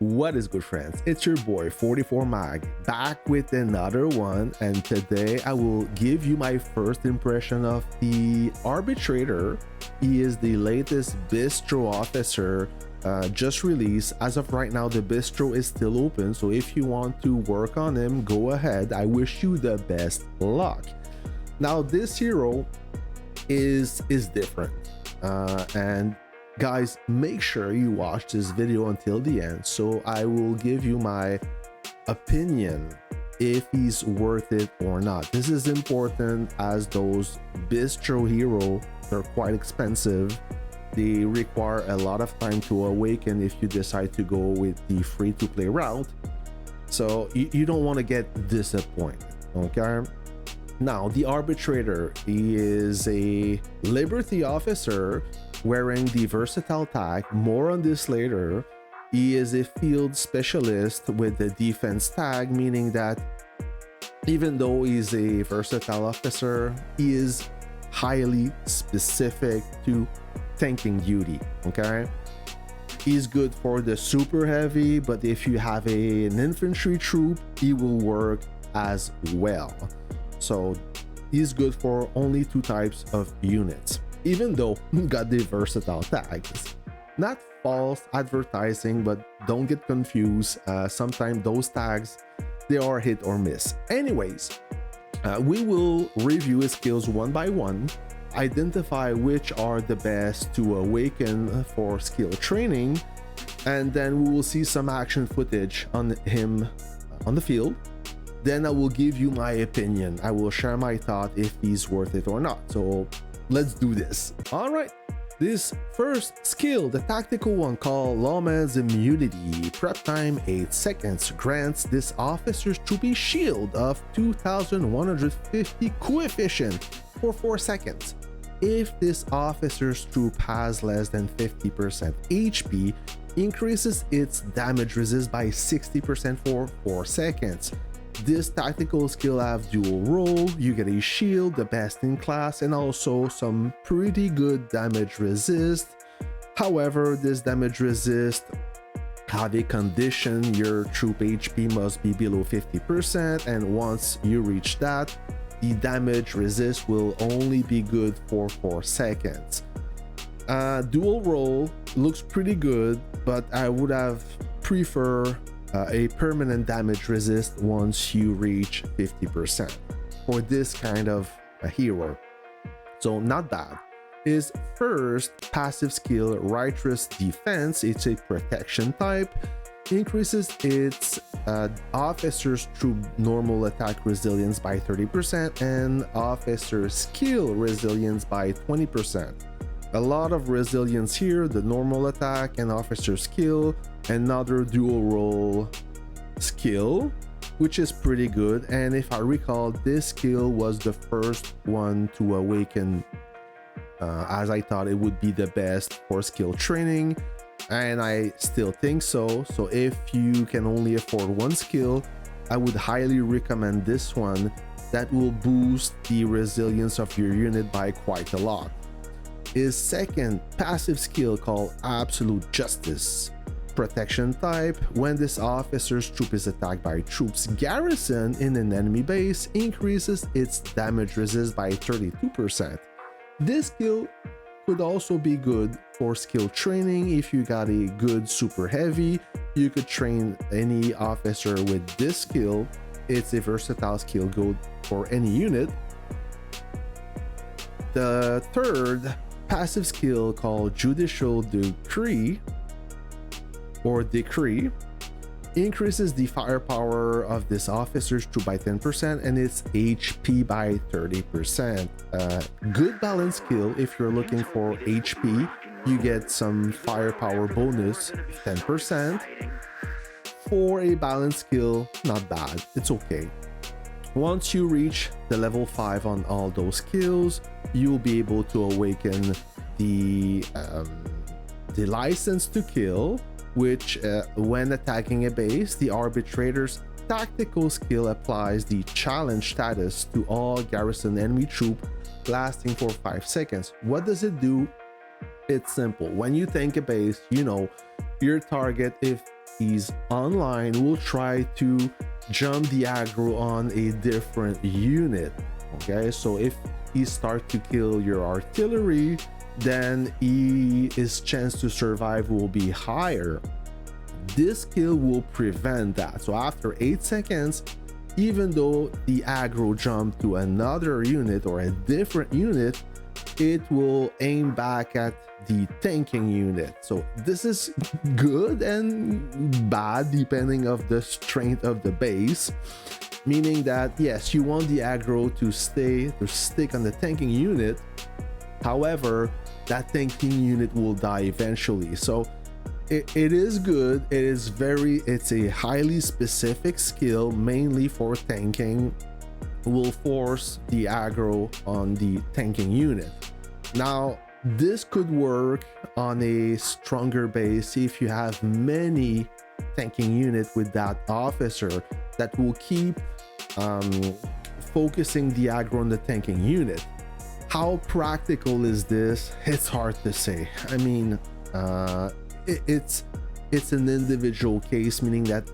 What is good, friends? It's your boy 44 Mag back with another one, and today I will give you my first impression of the Arbitrator. He is the latest bistro officer just released. As of right now, the bistro is still open, so if you want to work on him, go ahead. I wish you the best luck. Now, this hero is different, and guys, make sure you watch this video until the end, so I will give you my opinion if he's worth it or not. This is important as those bistro heroes are quite expensive. They require a lot of time to awaken if you decide to go with the free-to-play route, so you don't want to get disappointed, okay? Now, the Arbitrator, he is a Liberty officer wearing the versatile tag. More on this later. He is a field specialist with the defense tag, meaning that even though he's a versatile officer, he is highly specific to tanking duty, okay? He's good for the super heavy, but if you have an infantry troop, he will work as well. So he's good for only two types of units, even though he got the versatile tags. Not false advertising, but don't get confused. Sometimes those tags, they are hit or miss. Anyways, we will review his skills one by one, identify which are the best to awaken for skill training, and then we will see some action footage on him on the field. Then I will give you my opinion. I will share my thought if he's worth it or not. So let's do this. All right. This first skill, the tactical one called Lawman's Immunity. Prep time 8 seconds. Grants this officer's troop a shield of 2150 coefficient for 4 seconds. If this officer's troop has less than 50% HP, increases its damage resist by 60% for 4 seconds. This tactical skill have dual role. You get a shield, the best in class, and also some pretty good damage resist. However, this damage resist have a condition. Your troop HP must be below 50%, and once you reach that, the damage resist will only be good for 4 seconds. Dual role looks pretty good, but I would have preferred a permanent damage resist once you reach 50% for this kind of a hero. So not bad. His first passive skill, Righteous Defense, it's a protection type, increases its officer's troop normal attack resilience by 30% and officer skill resilience by 20%. A lot of resilience here, the normal attack and officer skill. Another dual role skill, which is pretty good, and if I recall, this skill was the first one to awaken, as I thought it would be the best for skill training, and I still think so. So if you can only afford one skill, I would highly recommend this one. That will boost the resilience of your unit by quite a lot. His second passive skill called Absolute Justice, protection type. When this officer's troop is attacked by troops garrisoned in an enemy base, increases its damage resist by 32%. This skill could also be good for skill training. If you got a good super heavy, you could train any officer with this skill. It's a versatile skill good for any unit. The third passive skill called Judicial Decree or Decree increases the firepower of this officer's troop by 10% and its HP by 30%. Good balance skill. If you're looking for HP, you get some firepower bonus 10%. For a balance skill, not bad, it's okay. Once you reach the level 5 on all those skills, you'll be able to awaken the license to kill, which when attacking a base, the Arbitrator's tactical skill applies the challenge status to all garrison enemy troop, lasting for 5 seconds. What does it do? It's simple. When you tank a base, you know your target, if he's online, will try to jump the aggro on a different unit. Okay, so if he starts to kill your artillery, then his chance to survive will be higher. This skill will prevent that. So after 8 seconds, even though the aggro jumped to another unit or a different unit, it will aim back at the tanking unit. So this is good and bad depending of the strength of the base, meaning that yes, you want the aggro to stick on the tanking unit. However, that tanking unit will die eventually. So it is good. It's a highly specific skill, mainly for tanking. Will force the aggro on the tanking unit. Now, this could work on a stronger base if you have many tanking units with that officer that will keep focusing the aggro on the tanking unit. How practical is this? It's hard to say. I mean, it's an individual case, meaning that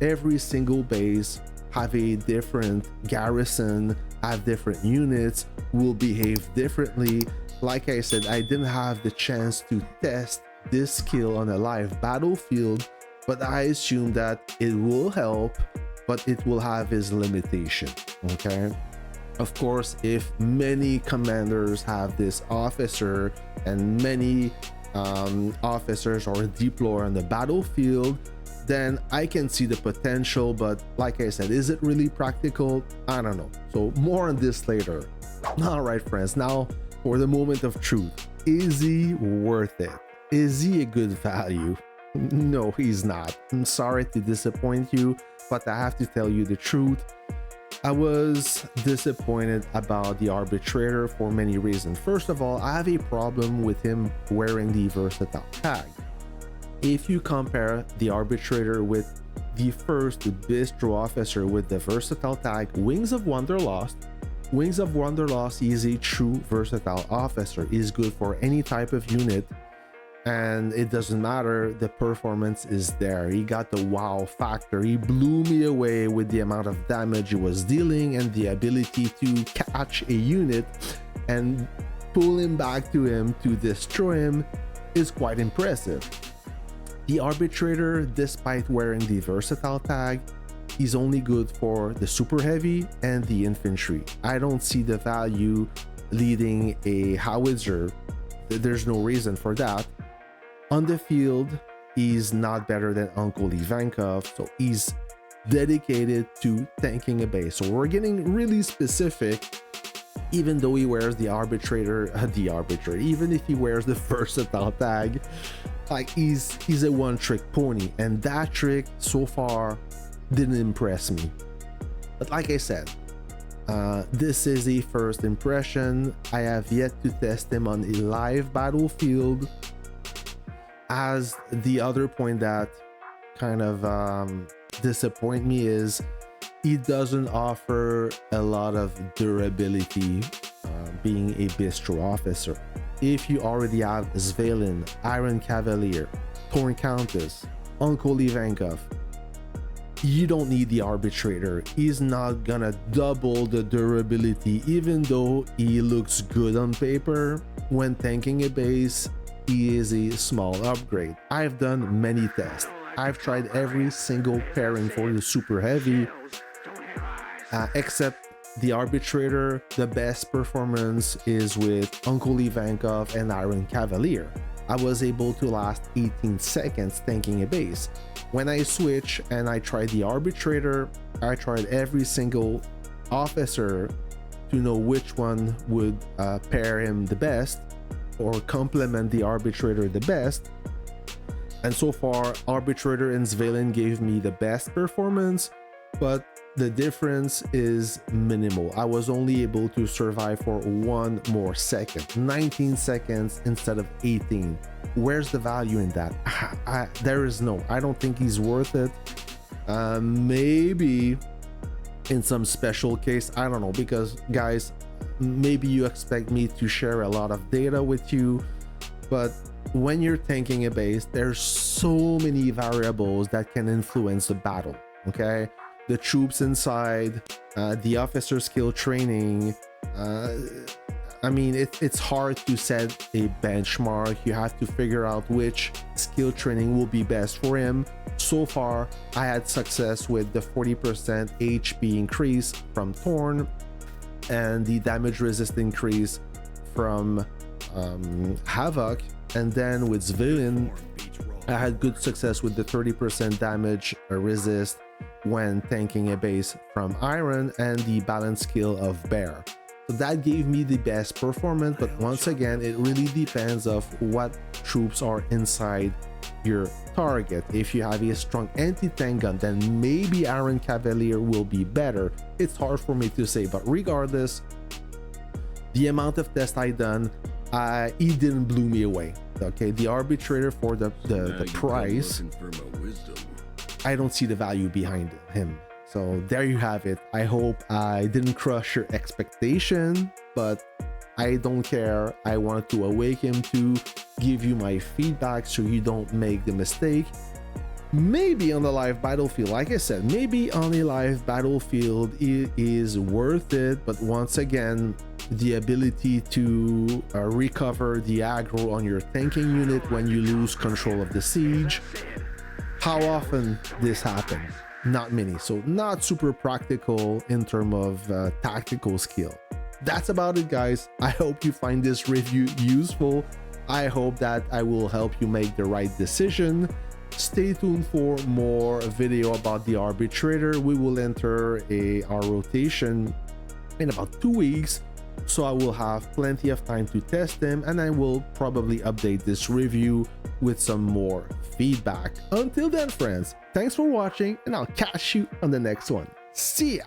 every single base have a different garrison, have different units, will behave differently. Like I said, I didn't have the chance to test this skill on a live battlefield, but I assume that it will help, but it will have its limitation. Okay, of course, if many commanders have this officer and many officers are deployed on the battlefield, then I can see the potential. But like I said, is it really practical? I don't know. So more on this later. All right, friends, now for the moment of truth. Is he worth it? Is he a good value? No, he's not. I'm sorry to disappoint you, but I have to tell you the truth. I was disappointed about the Arbitrator for many reasons. First of all, I have a problem with him wearing the versatile tag. If you compare the Arbitrator with the first Bistro officer with the versatile tag, Wings of Wanderlust is a true versatile officer. He's good for any type of unit, and it doesn't matter, the performance is there. He got the wow factor. He blew me away with the amount of damage he was dealing and the ability to catch a unit and pull him back to him to destroy him is quite impressive. The Arbitrator, despite wearing the versatile tag, he's only good for the super heavy and the infantry. I don't see the value leading a howitzer. There's no reason for that. On the field, he's not better than Uncle Ivankov, so he's dedicated to tanking a base. So we're getting really specific. Even though he wears the Arbitrator, even if he wears the versatile tag, like he's a one-trick pony, and that trick so far didn't impress me. But like I said, this is a first impression. I have yet to test him on a live battlefield. As the other point that kind of disappoint me is he doesn't offer a lot of durability, being a Bistro officer. If you already have Svalin, Iron Cavalier, Torn Countess, Uncle Ivankov, you don't need the Arbitrator. He's not gonna double the durability, even though he looks good on paper. When tanking a base, he is a small upgrade. I've done many tests. I've tried every single pairing for the super heavy, except the Arbitrator. The best performance is with Uncle Ivankov and Iron Cavalier. I was able to last 18 seconds tanking a base. When I switch and I tried the Arbitrator, I tried every single officer to know which one would pair him the best or complement the Arbitrator the best. And so far, Arbitrator and Svalin gave me the best performance, but the difference is minimal. I was only able to survive for one more second, 19 seconds instead of 18. Where's the value in that? There is no. I don't think he's worth it. Maybe in some special case, I don't know, because guys, maybe you expect me to share a lot of data with you, but when you're tanking a base, there's so many variables that can influence the battle. Okay, the troops inside, the officer skill training. I mean, it's hard to set a benchmark. You have to figure out which skill training will be best for him. So far, I had success with the 40% HP increase from Thorn and the damage resist increase from Havoc. And then with Civilian, I had good success with the 30% damage resist when tanking a base from Iron and the balance skill of Bear. So that gave me the best performance, but once again, it really depends of what troops are inside your target. If you have a strong anti-tank gun, then maybe Iron Cavalier will be better. It's hard for me to say, but regardless, the amount of tests I done, he didn't blow me away. Okay, the Arbitrator for the price, I don't see the value behind him. So there you have it. I hope I didn't crush your expectation, but I don't care. I wanted to awaken to give you my feedback so you don't make the mistake. Maybe on the live battlefield, like I said, maybe on a live battlefield it is worth it, but once again, the ability to recover the aggro on your tanking unit when you lose control of the siege. How often this happens? Not many, so not super practical in terms of tactical skill. That's about it, guys. I hope you find this review useful. I hope that I will help you make the right decision. Stay tuned for more video about the Arbitrator. We will enter our rotation in about 2 weeks, so I will have plenty of time to test them, and I will probably update this review with some more feedback. Until then, friends, thanks for watching, and I'll catch you on the next one. See ya!